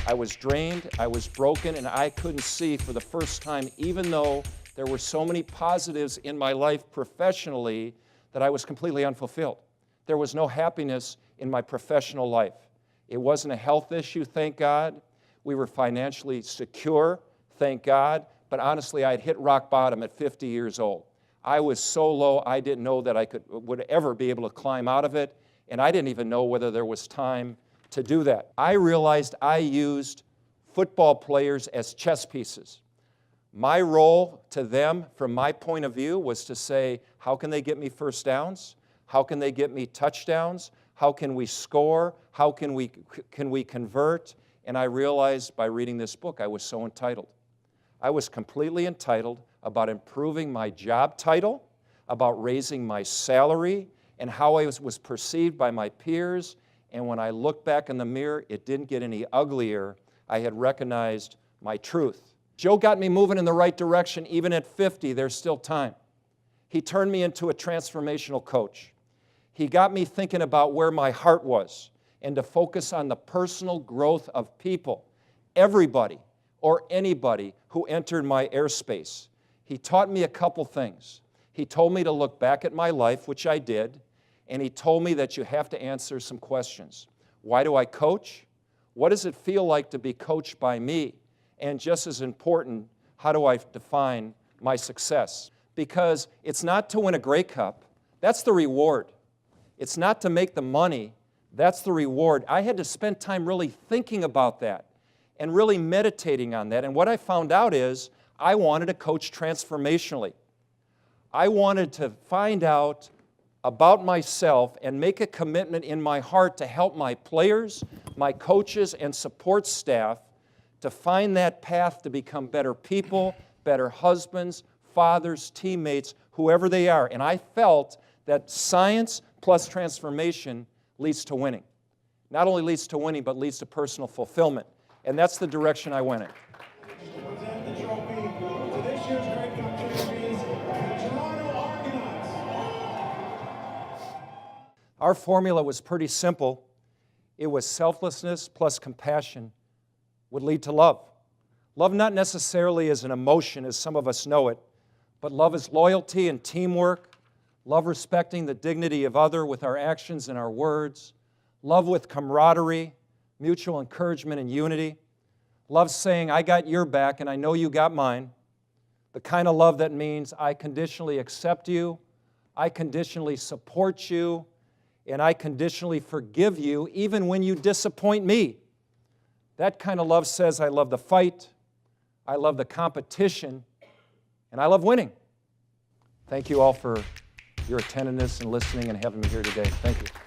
I was drained, I was broken, and I couldn't see for the first time, even though there were so many positives in my life professionally, that I was completely unfulfilled. There was no happiness in my professional life. It wasn't a health issue, thank God. We were financially secure, thank God. But honestly, I had hit rock bottom at 50 years old. I was so low, I didn't know that I would ever be able to climb out of it, and I didn't even know whether there was time to do that. I realized I used football players as chess pieces. My role to them, from my point of view, was to say, how can they get me first downs? How can they get me touchdowns? How can we score? How can we convert? And I realized by reading this book, I was so entitled. I was completely entitled about improving my job title, about raising my salary, and how I was perceived by my peers. And when I looked back in the mirror, it didn't get any uglier. I had recognized my truth. Joe got me moving in the right direction. Even at 50, there's still time. He turned me into a transformational coach. He got me thinking about where my heart was and to focus on the personal growth of people, everybody or anybody who entered my airspace. He taught me a couple things. He told me to look back at my life, which I did, and he told me that you have to answer some questions. Why do I coach? What does it feel like to be coached by me? And just as important, how do I define my success? Because it's not to win a Grey Cup. That's the reward. It's not to make the money. That's the reward. I had to spend time really thinking about that and really meditating on that. And what I found out is I wanted to coach transformationally. I wanted to find out about myself and make a commitment in my heart to help my players, my coaches, and support staff to find that path to become better people, better husbands, fathers, teammates, whoever they are. And I felt that science plus transformation leads to winning. Not only leads to winning, but leads to personal fulfillment. And that's the direction I went in. Present the trophy to this year's Grey Cup champions, the Toronto Argonauts. Our formula was pretty simple. It was selflessness plus compassion would lead to love. Love not necessarily as an emotion as some of us know it, but love is loyalty and teamwork, love respecting the dignity of other with our actions and our words, love with camaraderie, mutual encouragement and unity, love saying, I got your back and I know you got mine, the kind of love that means I conditionally accept you, I conditionally support you, and I conditionally forgive you even when you disappoint me. That kind of love says I love the fight, I love the competition, and I love winning. Thank you all for your attentiveness and listening and having me here today. Thank you.